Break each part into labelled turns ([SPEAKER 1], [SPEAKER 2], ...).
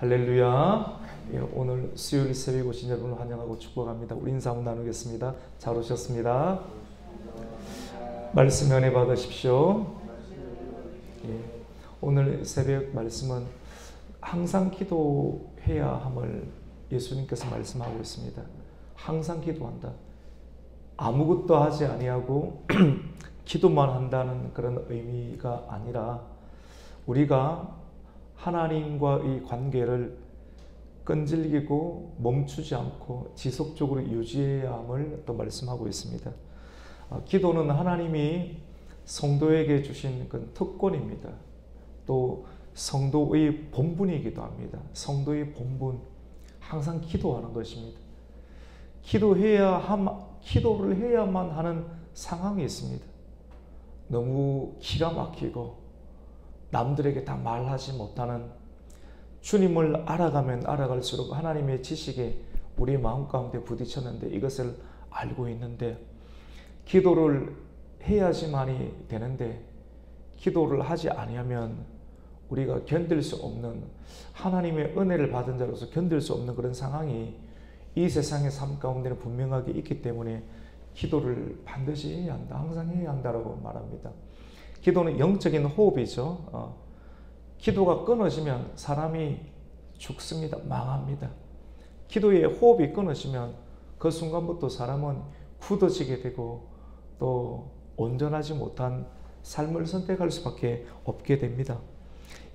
[SPEAKER 1] 할렐루야. 예, 오늘 수요일 새벽 오신 여러분을 환영하고 축복합니다. 우리 인사 한번 나누겠습니다. 잘 오셨습니다. 말씀 은혜 받으십시오. 예, 오늘 새벽 말씀은 항상 기도해야 함을 예수님께서 말씀하고 있습니다. 항상 기도한다. 아무것도 하지 아니하고 기도만 한다는 그런 의미가 아니라 우리가 하나님과의 관계를 끈질기고 멈추지 않고 지속적으로 유지해야 함을 또 말씀하고 있습니다. 기도는 하나님이 성도에게 주신 그 특권입니다. 또 성도의 본분이기도 합니다. 성도의 본분, 항상 기도하는 것입니다. 기도를 해야만 하는 상황이 있습니다. 너무 기가 막히고 남들에게 다 말하지 못하는, 주님을 알아가면 알아갈수록 하나님의 지식에 우리 마음 가운데 부딪혔는데 이것을 알고 있는데 기도를 해야지만이 되는데 기도를 하지 아니하면 우리가 견딜 수 없는, 하나님의 은혜를 받은 자로서 견딜 수 없는 그런 상황이 이 세상의 삶 가운데는 분명하게 있기 때문에 기도를 반드시 해야 한다. 항상 해야 한다라고 말합니다. 기도는 영적인 호흡이죠. 기도가 끊어지면 사람이 죽습니다. 망합니다. 기도의 호흡이 끊어지면 그 순간부터 사람은 굳어지게 되고 또 온전하지 못한 삶을 선택할 수밖에 없게 됩니다.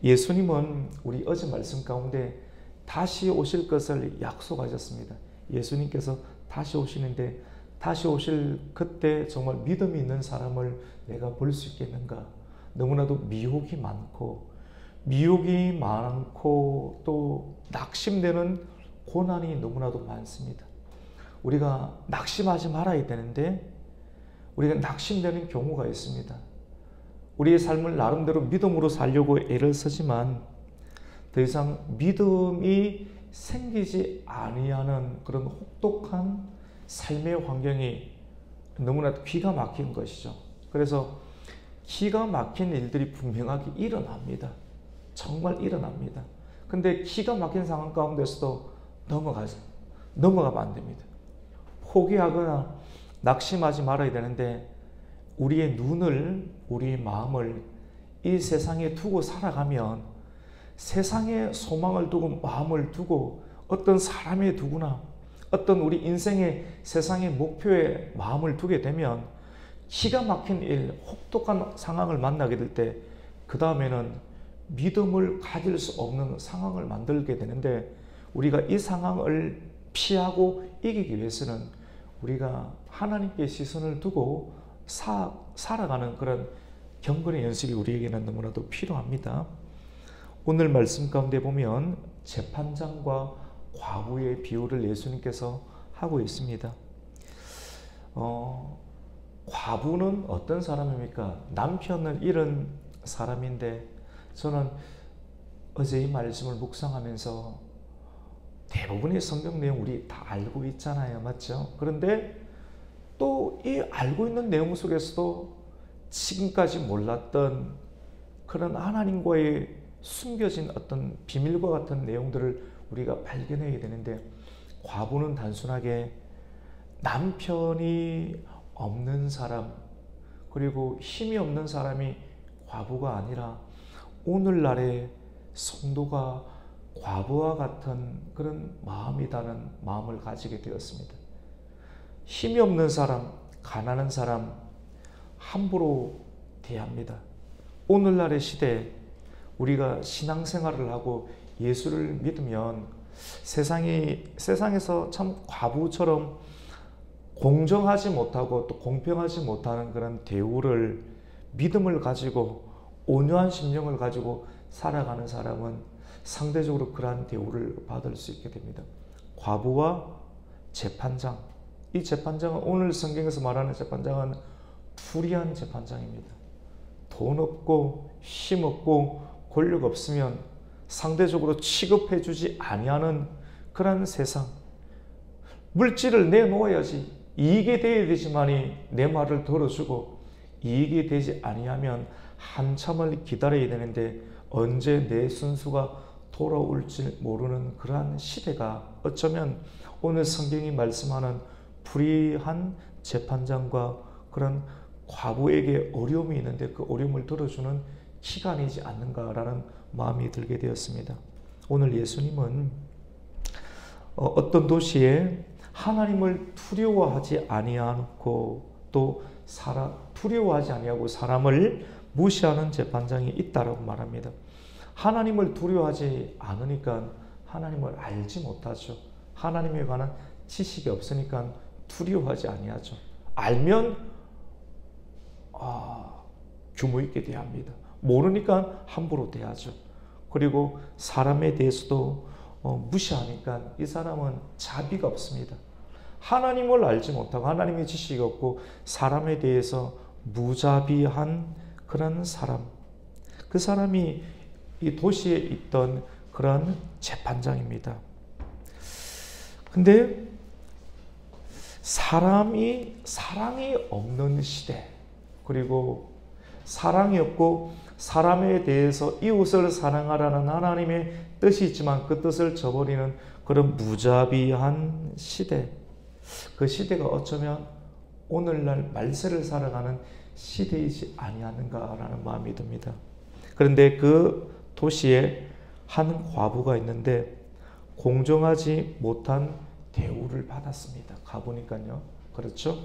[SPEAKER 1] 예수님은 우리 어제 말씀 가운데 다시 오실 것을 약속하셨습니다. 예수님께서 다시 오시는데 다시 오실 그때 정말 믿음이 있는 사람을 내가 볼 수 있겠는가? 너무나도 미혹이 많고 또 낙심되는 고난이 너무나도 많습니다. 우리가 낙심하지 말아야 되는데 우리가 낙심되는 경우가 있습니다. 우리의 삶을 나름대로 믿음으로 살려고 애를 쓰지만 더 이상 믿음이 생기지 아니하는 그런 혹독한 삶의 환경이 너무나 기가 막힌 것이죠. 그래서 기가 막힌 일들이 분명하게 일어납니다. 정말 일어납니다. 근데 기가 막힌 상황 가운데서도 넘어가면 안 됩니다. 포기하거나 낙심하지 말아야 되는데 우리의 눈을, 우리의 마음을 이 세상에 두고 살아가면 세상에 소망을 두고 마음을 두고 어떤 사람에 두거나 어떤 우리 인생의 세상의 목표에 마음을 두게 되면 기가 막힌 일, 혹독한 상황을 만나게 될 때 그 다음에는 믿음을 가질 수 없는 상황을 만들게 되는데 우리가 이 상황을 피하고 이기기 위해서는 우리가 하나님께 시선을 두고 살아가는 그런 경건의 연습이 우리에게는 너무나도 필요합니다. 오늘 말씀 가운데 보면 재판장과 과부의 비유를 예수님께서 하고 있습니다. 과부는 어떤 사람입니까? 남편을 잃은 사람인데 저는 어제 이 말씀을 묵상하면서 대부분의 성경 내용 우리 다 알고 있잖아요. 맞죠? 그런데 또 이 알고 있는 내용 속에서도 지금까지 몰랐던 그런 하나님과의 숨겨진 어떤 비밀과 같은 내용들을 우리가 발견해야 되는데 과부는 단순하게 남편이 없는 사람 그리고 힘이 없는 사람이 과부가 아니라 오늘날의 성도가 과부와 같은 그런 마음이라는 마음을 가지게 되었습니다. 힘이 없는 사람, 가난한 사람 함부로 대합니다. 오늘날의 시대에 우리가 신앙생활을 하고 예수를 믿으면 세상에서 참 과부처럼 공정하지 못하고 또 공평하지 못하는 그런 대우를 믿음을 가지고 온유한 심령을 가지고 살아가는 사람은 상대적으로 그러한 대우를 받을 수 있게 됩니다. 과부와 재판장, 이 재판장은 오늘 성경에서 말하는 재판장은 불의한 재판장입니다. 돈 없고 힘 없고 권력 없으면 상대적으로 취급해주지 아니하는 그런 세상. 물질을 내놓아야지 이익이 되어야 되지만이 내 말을 들어주고 이익이 되지 아니하면 한참을 기다려야 되는데 언제 내 순수가 돌아올지 모르는 그러한 시대가 어쩌면 오늘 성경이 말씀하는 불의한 재판장과 그런 과부에게 어려움이 있는데 그 어려움을 들어주는 기간이지 않는가라는 마음이 들게 되었습니다. 오늘 예수님은 어떤 도시에 하나님을 두려워하지 아니하고 또 두려워하지 아니하고 사람을 무시하는 재판장이 있다라고 말합니다. 하나님을 두려워하지 않으니까 하나님을 알지 못하죠. 하나님에 관한 지식이 없으니까 두려워하지 아니하죠. 알면 규모 있게 대합니다. 모르니까 함부로 대하죠. 그리고 사람에 대해서도 무시하니까 이 사람은 자비가 없습니다. 하나님을 알지 못하고 하나님의 지식이 없고 사람에 대해서 무자비한 그런 사람, 그 사람이 이 도시에 있던 그런 재판장입니다. 근데 사랑이 없는 시대, 그리고 사랑이 없고 사람에 대해서 이웃을 사랑하라는 하나님의 뜻이 있지만 그 뜻을 저버리는 그런 무자비한 시대, 그 시대가 어쩌면 오늘날 말세를 살아가는 시대이지 아니하는가라는 마음이 듭니다. 그런데 그 도시에 한 과부가 있는데 공정하지 못한 대우를 받았습니다. 가보니까요. 그렇죠?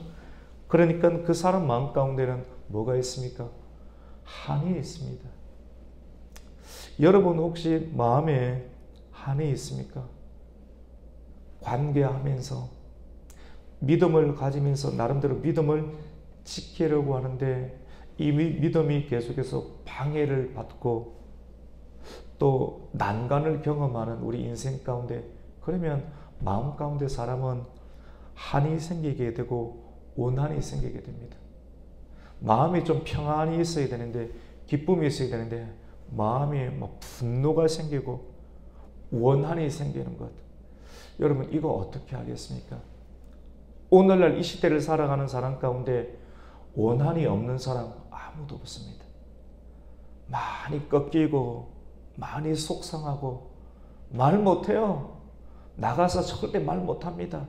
[SPEAKER 1] 그러니까 그 사람 마음 가운데는 뭐가 있습니까? 한이 있습니다. 여러분 혹시 마음에 한이 있습니까? 관계하면서 믿음을 가지면서 나름대로 믿음을 지키려고 하는데 이 믿음이 계속해서 방해를 받고 또 난간을 경험하는 우리 인생 가운데, 그러면 마음 가운데 사람은 한이 생기게 되고 원한이 생기게 됩니다. 마음이 좀 평안이 있어야 되는데, 기쁨이 있어야 되는데 마음에 막 분노가 생기고 원한이 생기는 것. 여러분 이거 어떻게 하겠습니까? 오늘날 이 시대를 살아가는 사람 가운데 원한이 없는 사람 아무도 없습니다. 많이 꺾이고 많이 속상하고 말 못해요. 나가서 절대 말 못합니다.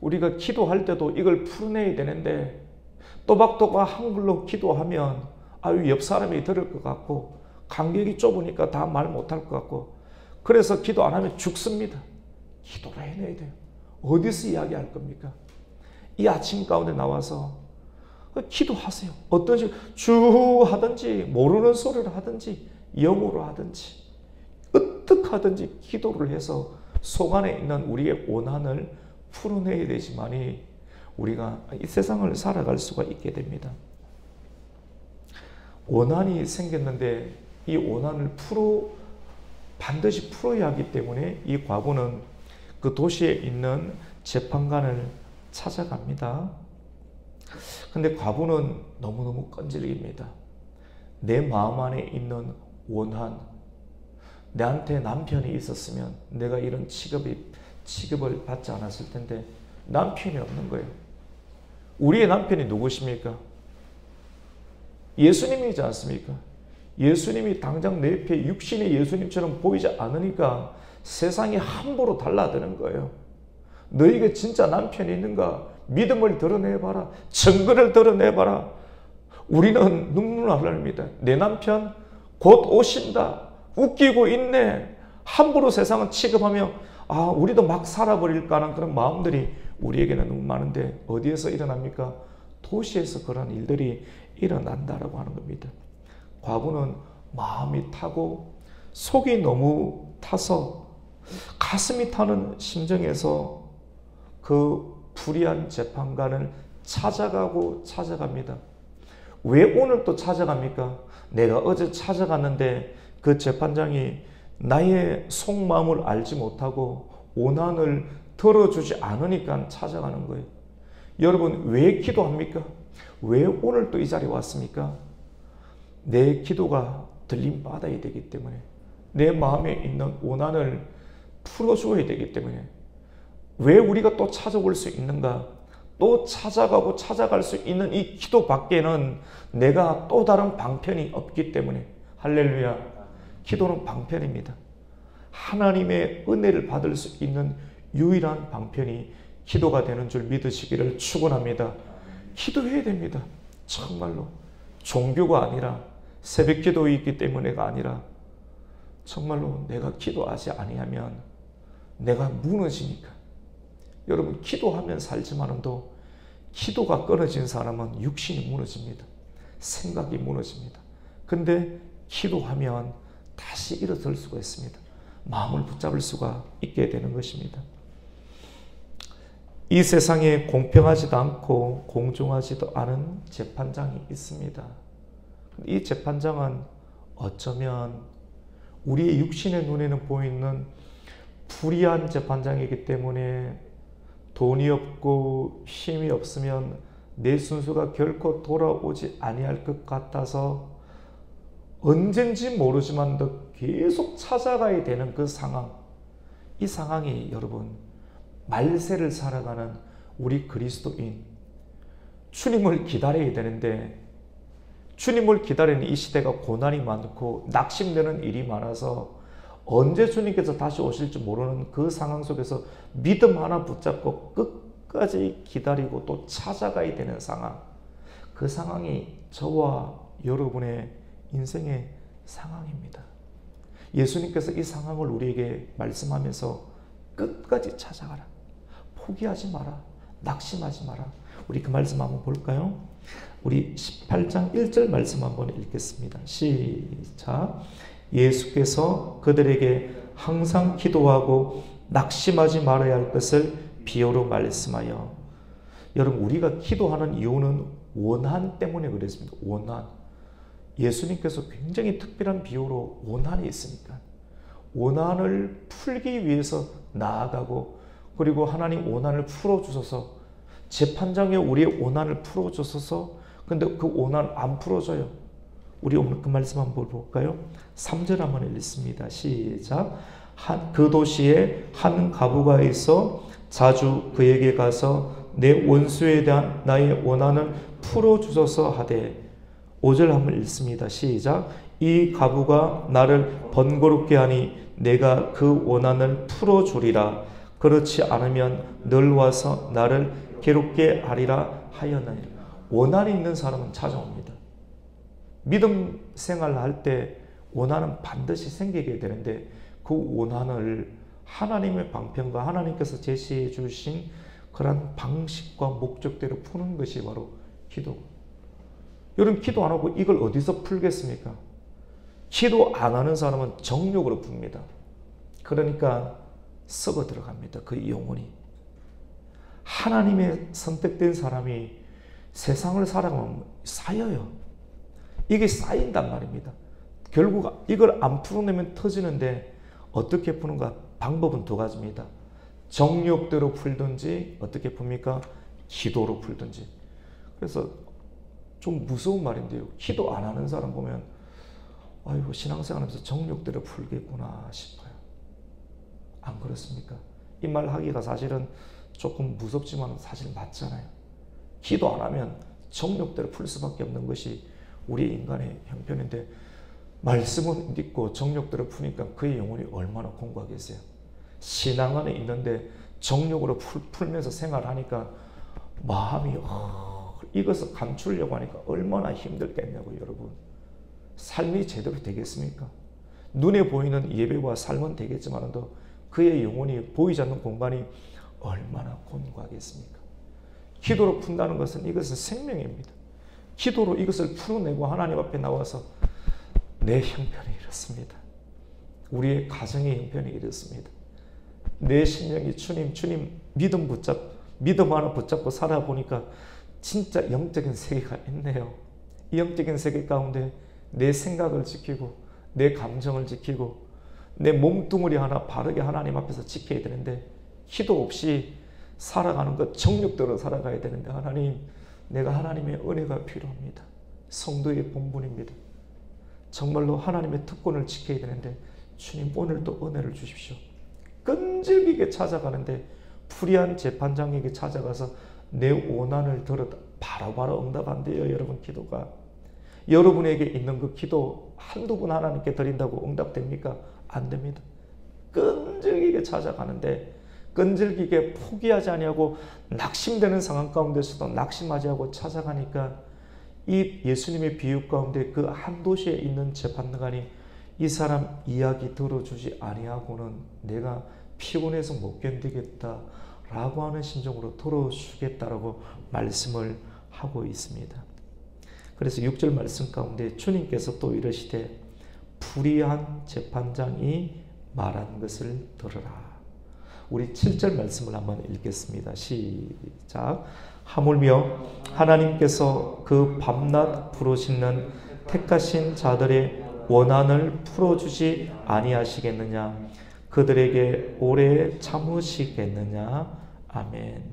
[SPEAKER 1] 우리가 기도할 때도 이걸 풀어내야 되는데 또박또박 한글로 기도하면 옆 사람이 들을 것 같고 간격이 좁으니까 다 말 못할 것 같고 그래서 기도 안 하면 죽습니다. 기도를 해내야 돼요. 어디서 이야기할 겁니까? 이 아침 가운데 나와서 기도하세요. 어떤지 주 하든지 모르는 소리를 하든지 영어로 하든지 어떻게 하든지 기도를 해서 속 안에 있는 우리의 원한을 풀어내야 되지만이 우리가 이 세상을 살아갈 수가 있게 됩니다. 원한이 생겼는데 이 원한을 반드시 풀어야 하기 때문에 이 과부는 그 도시에 있는 재판관을 찾아갑니다. 근데 과부는 너무너무 끈질깁니다. 내 마음 안에 있는 원한, 내한테 남편이 있었으면 내가 이런 취급을 받지 않았을 텐데 남편이 없는 거예요. 우리의 남편이 누구십니까? 예수님이지 않습니까? 예수님이 당장 내 옆에 육신의 예수님처럼 보이지 않으니까 세상이 함부로 달라드는 거예요. 너에게 진짜 남편이 있는가? 믿음을 드러내봐라. 증거를 드러내봐라. 우리는 눈물 흘립니다. 내 남편 곧 오신다. 웃기고 있네. 함부로 세상은 취급하며 우리도 막 살아버릴까 하는 그런 마음들이 우리에게는 너무 많은데 어디에서 일어납니까? 도시에서 그런 일들이 일어난다라고 하는 겁니다. 과부는 마음이 타고 속이 너무 타서 가슴이 타는 심정에서 그 불의한 재판관을 찾아갑니다. 왜 오늘 또 찾아갑니까? 내가 어제 찾아갔는데 그 재판장이 나의 속마음을 알지 못하고 원한을 들어주지 않으니까 찾아가는 거예요. 여러분 왜 기도합니까? 왜 오늘 또 이 자리에 왔습니까? 내 기도가 들림받아야 되기 때문에, 내 마음에 있는 원한을 풀어줘야 되기 때문에. 왜 우리가 또 찾아올 수 있는가? 또 찾아가고 찾아갈 수 있는 이 기도 밖에는 내가 또 다른 방편이 없기 때문에. 할렐루야. 기도는 방편입니다. 하나님의 은혜를 받을 수 있는 유일한 방편이 기도가 되는 줄 믿으시기를 축원합니다. 기도해야 됩니다. 정말로 종교가 아니라 새벽 기도가 있기 때문에가 아니라 정말로 내가 기도하지 아니하면 내가 무너지니까. 여러분 기도하면 살지만도 기도가 끊어진 사람은 육신이 무너집니다. 생각이 무너집니다. 근데 기도하면 다시 일어설 수가 있습니다. 마음을 붙잡을 수가 있게 되는 것입니다. 이 세상에 공평하지도 않고 공정하지도 않은 재판장이 있습니다. 이 재판장은 어쩌면 우리의 육신의 눈에는 보이는 불의한 재판장이기 때문에 돈이 없고 힘이 없으면 내 순수가 결코 돌아오지 아니할 것 같아서 언젠지 모르지만 계속 찾아가야 되는 그 상황. 이 상황이 여러분 말세를 살아가는 우리 그리스도인 주님을 기다려야 되는데 주님을 기다리는 이 시대가 고난이 많고 낙심되는 일이 많아서 언제 주님께서 다시 오실지 모르는 그 상황 속에서 믿음 하나 붙잡고 끝까지 기다리고 또 찾아가야 되는 상황. 그 상황이 저와 여러분의 인생의 상황입니다. 예수님께서 이 상황을 우리에게 말씀하면서 끝까지 찾아가라. 포기하지 마라. 낙심하지 마라. 우리 그 말씀 한번 볼까요? 우리 18장 1절 말씀 한번 읽겠습니다. 시작. 예수께서 그들에게 항상 기도하고 낙심하지 말아야 할 것을 비유로 말씀하여. 여러분 우리가 기도하는 이유는 원한 때문에 그랬습니다. 원한. 예수님께서 굉장히 특별한 비유로 원한이 있으니까 원한을 풀기 위해서 나아가고 그리고 하나님 원한을 풀어주셔서 재판장에 우리의 원한을 풀어주셔서 근데 그 원한 안 풀어져요. 우리 오늘 그 말씀 한번 볼까요? 3절 한번 읽습니다. 시작. 그 도시에 한 과부가 있어 자주 그에게 가서 내 원수에 대한 나의 원한을 풀어주소서 하되 5절 한번 읽습니다. 시작. 이 과부가 나를 번거롭게 하니 내가 그 원한을 풀어주리라. 그렇지 않으면 늘 와서 나를 괴롭게 하리라 하였느니라. 원한이 있는 사람은 찾아옵니다. 믿음 생활을 할 때 원한은 반드시 생기게 되는데 그 원한을 하나님의 방편과 하나님께서 제시해 주신 그런 방식과 목적대로 푸는 것이 바로 기도. 여러분 기도 안 하고 이걸 어디서 풀겠습니까? 기도 안 하는 사람은 정욕으로 풉니다. 그러니까 썩어 들어갑니다. 그 영혼이. 하나님의 선택된 사람이 세상을 살아가면 쌓여요. 이게 쌓인단 말입니다. 결국 이걸 안 풀어내면 터지는데 어떻게 푸는가? 방법은 두 가지입니다. 정욕대로 풀든지 어떻게 풉니까? 기도로 풀든지. 그래서 좀 무서운 말인데요. 기도 안 하는 사람 보면 아이고 신앙생활하면서 정욕대로 풀겠구나 싶어요. 안 그렇습니까? 이 말 하기가 사실은 조금 무섭지만 사실 맞잖아요. 기도 안 하면 정욕대로 풀 수밖에 없는 것이 우리 인간의 형편인데 말씀은 믿고 정욕대로 푸니까 그의 영혼이 얼마나 공고하겠어요. 신앙 안에 있는데 정욕으로 풀면서 생활하니까 마음이 이것을 감추려고 하니까 얼마나 힘들겠냐고요. 여러분 삶이 제대로 되겠습니까? 눈에 보이는 예배와 삶은 되겠지만도 그의 영혼이 보이지 않는 공간이 얼마나 곤고하겠습니까? 기도로 푼다는 것은 이것은 생명입니다. 기도로 이것을 풀어내고 하나님 앞에 나와서 내 형편이 이렇습니다. 우리의 가정의 형편이 이렇습니다. 내 심령이 주님 믿음 하나 붙잡고 살아보니까 진짜 영적인 세계가 있네요. 이 영적인 세계 가운데 내 생각을 지키고 내 감정을 지키고 내 몸뚱어리 하나 바르게 하나님 앞에서 지켜야 되는데 기도 없이 살아가는 것 정욕대로 살아가야 되는데 하나님 내가 하나님의 은혜가 필요합니다. 성도의 본분입니다. 정말로 하나님의 특권을 지켜야 되는데 주님 오늘도 은혜를 주십시오. 끈질기게 찾아가는데 불의한 재판장에게 찾아가서 내 원한을 들었다 바로바로 응답한대요. 여러분 기도가 여러분에게 있는 그 기도 한두 번 하나님께 드린다고 응답됩니까? 안 됩니다. 끈질기게 찾아가는데 끈질기게 포기하지 아니하고 낙심되는 상황 가운데서도 낙심하지 않고 찾아가니까 이 예수님의 비유 가운데 그 한 도시에 있는 재판관이 이 사람 이야기 들어주지 아니하고는 내가 피곤해서 못 견디겠다라고 하는 심정으로 들어주겠다라고 말씀을 하고 있습니다. 그래서 6절 말씀 가운데 주님께서 또 이르시되 불의한 재판장이 말한 것을 들으라. 우리 7절 말씀을 한번 읽겠습니다. 시작. 하물며 하나님께서 그 밤낮 부르시는 택하신 자들의 원한을 풀어주지 아니하시겠느냐? 그들에게 오래 참으시겠느냐? 아멘.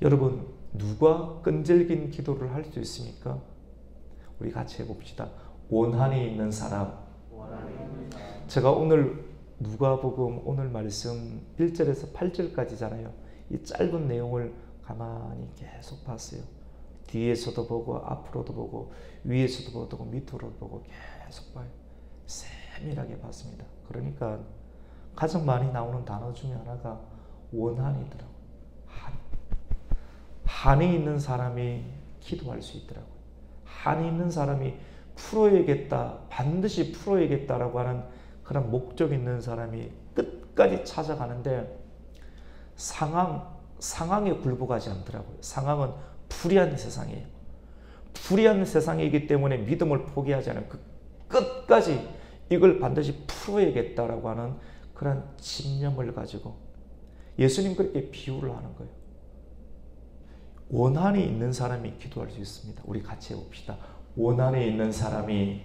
[SPEAKER 1] 여러분, 누가 끈질긴 기도를 할 수 있습니까? 우리 같이 해봅시다. 원한이 있는 사람. 제가 오늘 누가복음 오늘 말씀 1절에서 8절까지잖아요. 이 짧은 내용을 가만히 계속 봤어요. 뒤에서도 보고 앞으로도 보고 위에서도 보고 밑으로도 보고 계속 봐요. 세밀하게 봤습니다. 그러니까 가장 많이 나오는 단어 중에 하나가 원한이더라고요. 한이 있는 사람이 기도할 수 있더라고요. 한이 있는 사람이 풀어야겠다, 반드시 풀어야겠다라고 하는 그런 목적 있는 사람이 끝까지 찾아가는데 상황에 굴복하지 않더라고요. 상황은 불의한 세상이에요. 불의한 세상이기 때문에 믿음을 포기하지 않아요. 끝까지 이걸 반드시 풀어야겠다라고 하는 그런 집념을 가지고 예수님 그렇게 비유를 하는 거예요. 원한이 있는 사람이 기도할 수 있습니다. 우리 같이 해봅시다. 원한이 있는 사람이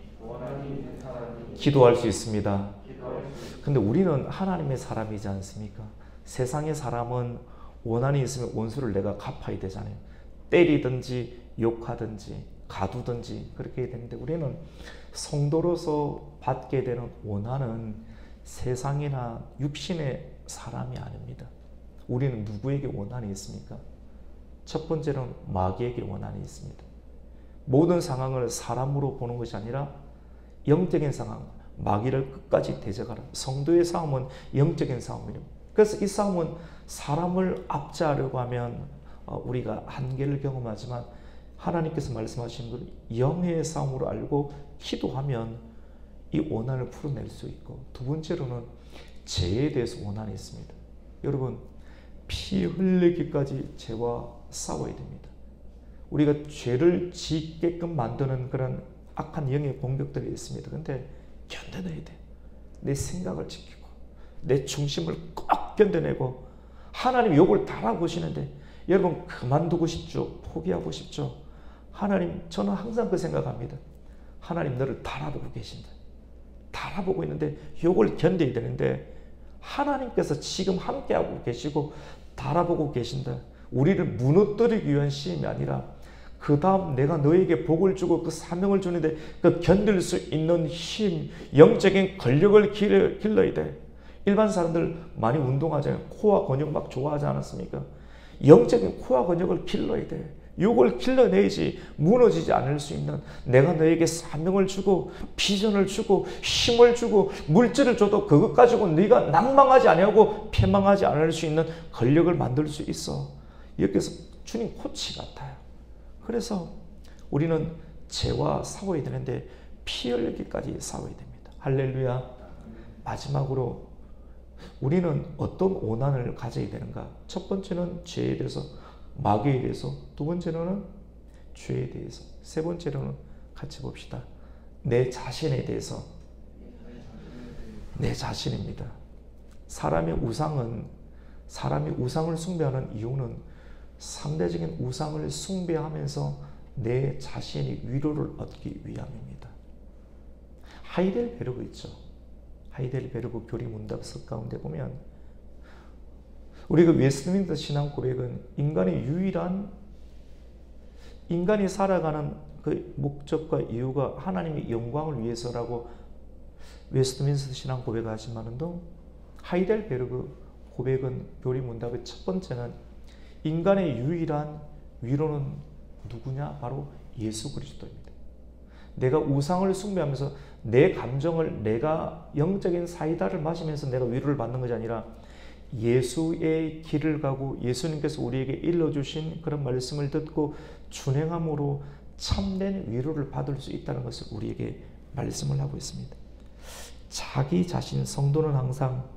[SPEAKER 1] 기도할 수 있습니다. 근데 우리는 하나님의 사람이지 않습니까? 세상의 사람은 원한이 있으면 원수를 내가 갚아야 되잖아요. 때리든지 욕하든지 가두든지 그렇게 해야 되는데 우리는 성도로서 받게 되는 원한은 세상이나 육신의 사람이 아닙니다. 우리는 누구에게 원한이 있습니까? 첫 번째는 마귀에게 원한이 있습니다. 모든 상황을 사람으로 보는 것이 아니라 영적인 상황, 마귀를 끝까지 대적하라. 성도의 싸움은 영적인 싸움입니다. 그래서 이 싸움은 사람을 압제하려고 하면 우리가 한계를 경험하지만 하나님께서 말씀하신 걸 영의 싸움으로 알고 기도하면 이 원한을 풀어낼 수 있고, 두 번째로는 죄에 대해서 원한이 있습니다. 여러분, 피 흘리기까지 죄와 싸워야 됩니다. 우리가 죄를 짓게끔 만드는 그런 악한 영의 공격들이 있습니다. 근데 견뎌내야 돼. 내 생각을 지키고 내 중심을 꼭 견뎌내고 하나님 욕을 달아보시는데 여러분 그만두고 싶죠? 포기하고 싶죠? 하나님, 저는 항상 그 생각합니다. 하나님 너를 달아보고 계신다. 달아보고 있는데 욕을 견뎌야 되는데 하나님께서 지금 함께하고 계시고 달아보고 계신다. 우리를 무너뜨리기 위한 시험이 아니라 그 다음 내가 너에게 복을 주고 그 사명을 주는데 그 견딜 수 있는 힘, 영적인 권력을 길러야 돼. 일반 사람들 많이 운동하잖아요. 코어 근육 막 좋아하지 않았습니까? 영적인 코어 근육을 길러야 돼. 욕을 길러내야지 무너지지 않을 수 있는, 내가 너에게 사명을 주고 비전을 주고 힘을 주고 물질을 줘도 그것 가지고 네가 낭망하지 아니하고 패망하지 않을 수 있는 권력을 만들 수 있어. 여기서 주님 코치 같아요. 그래서 우리는 죄와 싸워야 되는데 피 흘리기까지 싸워야 됩니다. 할렐루야. 마지막으로 우리는 어떤 원한을 가져야 되는가? 첫 번째는 죄에 대해서, 마귀에 대해서, 두 번째로는 죄에 대해서, 세 번째로는 같이 봅시다. 내 자신에 대해서. 내 자신입니다. 사람이 우상을 숭배하는 이유는 상대적인 우상을 숭배하면서 내 자신이 위로를 얻기 위함입니다. 하이델베르그 있죠. 하이델베르그 교리 문답서 가운데 보면 우리가 웨스트민스터 신앙 고백은 인간이 살아가는 그 목적과 이유가 하나님의 영광을 위해서라고 웨스트민스터 신앙 고백을 하지만도 하이델베르그 고백은 교리 문답의 첫 번째는 인간의 유일한 위로는 누구냐? 바로 예수 그리스도입니다. 내가 우상을 숭배하면서 내 감정을 내가 영적인 사이다를 마시면서 내가 위로를 받는 것이 아니라 예수의 길을 가고 예수님께서 우리에게 일러주신 그런 말씀을 듣고 준행함으로 참된 위로를 받을 수 있다는 것을 우리에게 말씀을 하고 있습니다. 자기 자신, 성도는 항상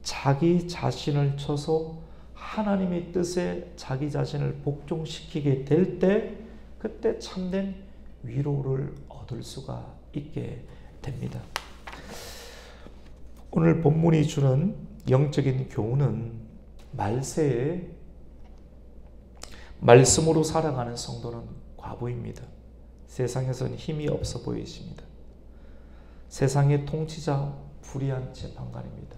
[SPEAKER 1] 자기 자신을 쳐서 하나님의 뜻에 자기 자신을 복종시키게 될 때 그때 참된 위로를 얻을 수가 있게 됩니다. 오늘 본문이 주는 영적인 교훈은 말세에 말씀으로 살아가는 성도는 과부입니다. 세상에서는 힘이 없어 보이십니다. 세상의 통치자 불의한 재판관입니다.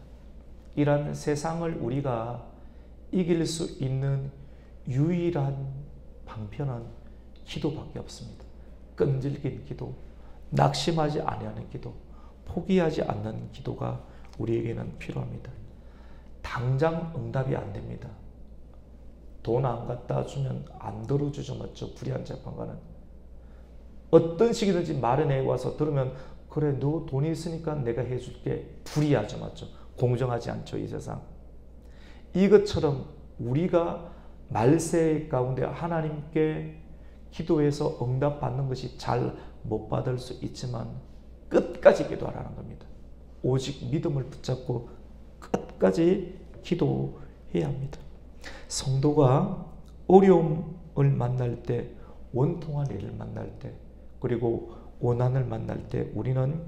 [SPEAKER 1] 이런 세상을 우리가 이길 수 있는 유일한 방편은 기도밖에 없습니다. 끈질긴 기도, 낙심하지 아니하는 기도, 포기하지 않는 기도가 우리에게는 필요합니다. 당장 응답이 안 됩니다. 돈 안 갖다 주면 안 들어주죠, 맞죠? 불의한 재판관은 어떤 식이든지 마련해 와서 들으면 그래, 너 돈이 있으니까 내가 해줄게. 불의하죠, 맞죠? 공정하지 않죠, 이 세상. 이것처럼 우리가 말세 가운데 하나님께 기도해서 응답받는 것이 잘 못 받을 수 있지만 끝까지 기도하라는 겁니다. 오직 믿음을 붙잡고 끝까지 기도해야 합니다. 성도가 어려움을 만날 때, 원통한 일을 만날 때, 그리고 고난을 만날 때 우리는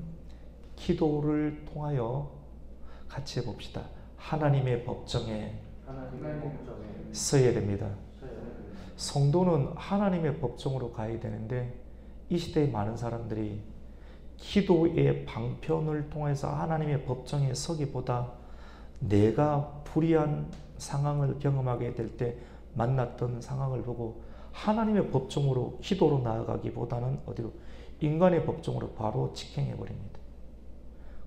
[SPEAKER 1] 기도를 통하여 같이 해봅시다. 하나님의 법정에 서야 됩니다. 성도는 하나님의 법정으로 가야 되는데 이 시대의 많은 사람들이 기도의 방편을 통해서 하나님의 법정에 서기보다 내가 불의한 상황을 경험하게 될 때 만났던 상황을 보고 하나님의 법정으로 기도로 나아가기보다는 어디로? 인간의 법정으로 바로 직행해 버립니다.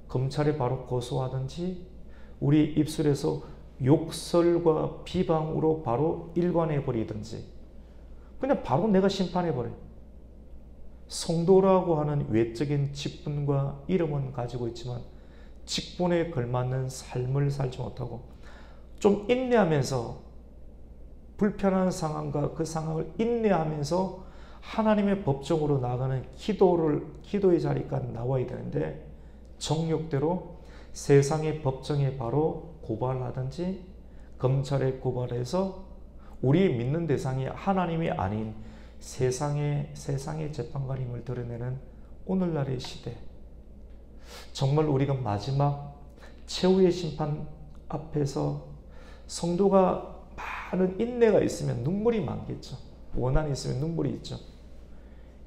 [SPEAKER 1] 검찰에 바로 고소하든지 우리 입술에서 욕설과 비방으로 바로 일관해 버리든지 그냥 바로 내가 심판해 버려요. 성도라고 하는 외적인 직분과 이름은 가지고 있지만 직분에 걸맞는 삶을 살지 못하고 좀 인내하면서 불편한 상황과 그 상황을 인내하면서 하나님의 법정으로 나가는 기도의 자리까지 나와야 되는데 정욕대로 세상의 법정에 바로 고발하든지 검찰에 고발해서 우리 믿는 대상이 하나님이 아닌 세상의 재판관임을 드러내는 오늘날의 시대, 정말 우리가 마지막 최후의 심판 앞에서 성도가 많은 인내가 있으면 눈물이 많겠죠. 원한이 있으면 눈물이 있죠.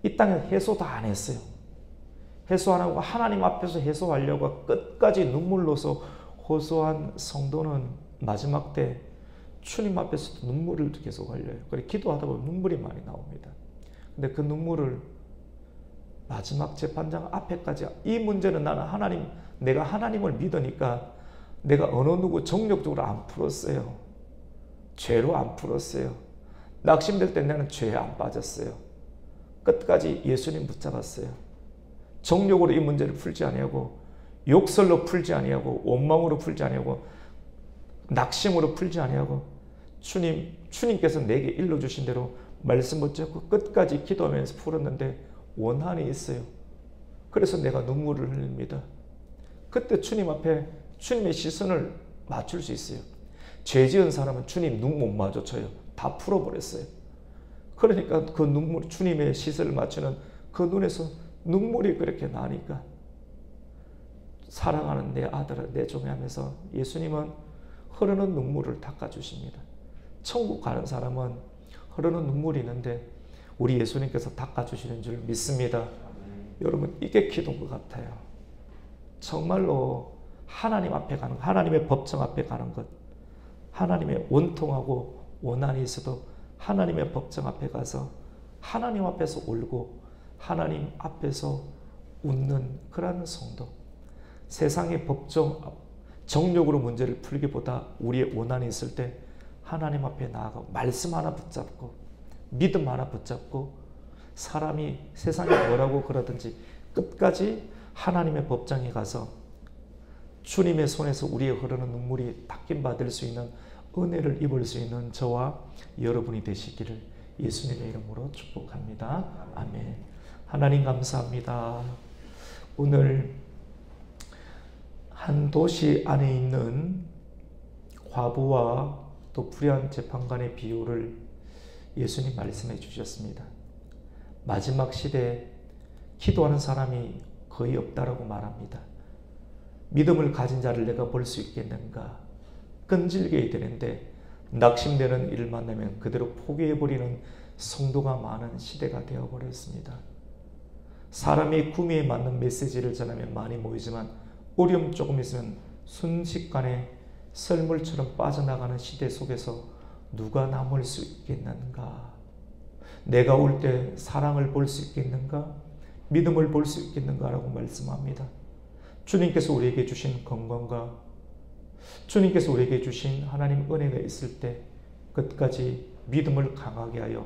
[SPEAKER 1] 이 땅에 해소 다 안 했어요. 해소 안 하고 하나님 앞에서 해소하려고 끝까지 눈물로서 호소한 성도는 마지막 때 주님 앞에서도 눈물을 계속 흘려요. 그래 기도하다 보면 눈물이 많이 나옵니다. 근데 그 눈물을 마지막 재판장 앞에까지, 이 문제는 나는 내가 하나님을 믿으니까 내가 어느 누구 정력적으로 안 풀었어요. 죄로 안 풀었어요. 낙심될 때 나는 죄에 안 빠졌어요. 끝까지 예수님 붙잡았어요. 정력으로 이 문제를 풀지 아니하고, 욕설로 풀지 아니하고, 원망으로 풀지 아니하고, 낙심으로 풀지 아니하고, 주님께서 내게 일러주신 대로 말씀 붙잡고 끝까지 기도하면서 풀었는데 원한이 있어요. 그래서 내가 눈물을 흘립니다. 그때 주님 앞에 주님의 시선을 맞출 수 있어요. 죄 지은 사람은 주님 눈 못 마주쳐요. 다 풀어버렸어요. 그러니까 그 눈물, 주님의 시선을 맞추는 그 눈에서 눈물이 그렇게 나니까 사랑하는 내 아들을 내 종이 하면서 예수님은 흐르는 눈물을 닦아주십니다. 천국 가는 사람은 흐르는 눈물이 있는데 우리 예수님께서 닦아주시는 줄 믿습니다. 여러분, 이게 기도인 것 같아요. 정말로 하나님 앞에 가는 것, 하나님의 법정 앞에 가는 것, 하나님의 원통하고 원한이 있어도 하나님의 법정 앞에 가서 하나님 앞에서 울고 하나님 앞에서 웃는 그런 성도. 세상의 법정, 정욕으로 문제를 풀기보다 우리의 원한이 있을 때 하나님 앞에 나아가고 말씀 하나 붙잡고 믿음 하나 붙잡고 사람이 세상이 뭐라고 그러든지 끝까지 하나님의 법정에 가서 주님의 손에서 우리의 흐르는 눈물이 닦임받을 수 있는 은혜를 입을 수 있는 저와 여러분이 되시기를 예수님의 이름으로 축복합니다. 아멘. 하나님 감사합니다. 오늘 한 도시 안에 있는 과부와 또 불의한 재판관의 비유를 예수님 말씀해 주셨습니다. 마지막 시대에 기도하는 사람이 거의 없다라고 말합니다. 믿음을 가진 자를 내가 볼 수 있겠는가? 끈질겨야 되는데 낙심되는 일을 만나면 그대로 포기해버리는 성도가 많은 시대가 되어버렸습니다. 사람의 구미에 맞는 메시지를 전하면 많이 모이지만 어려움 조금 있으면 순식간에 썰물처럼 빠져나가는 시대 속에서 누가 남을 수 있겠는가? 내가 올 때 사랑을 볼 수 있겠는가? 믿음을 볼 수 있겠는가? 라고 말씀합니다. 주님께서 우리에게 주신 건강과 주님께서 우리에게 주신 하나님 은혜가 있을 때 끝까지 믿음을 강하게 하여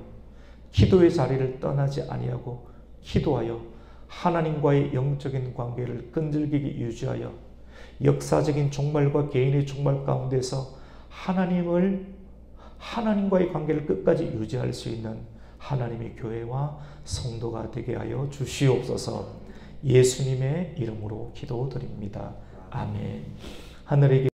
[SPEAKER 1] 기도의 자리를 떠나지 아니하고 기도하여 하나님과의 영적인 관계를 끈질기게 유지하여 역사적인 종말과 개인의 종말 가운데서 하나님과의 관계를 끝까지 유지할 수 있는 하나님의 교회와 성도가 되게 하여 주시옵소서. 예수님의 이름으로 기도드립니다. 아멘. 하늘에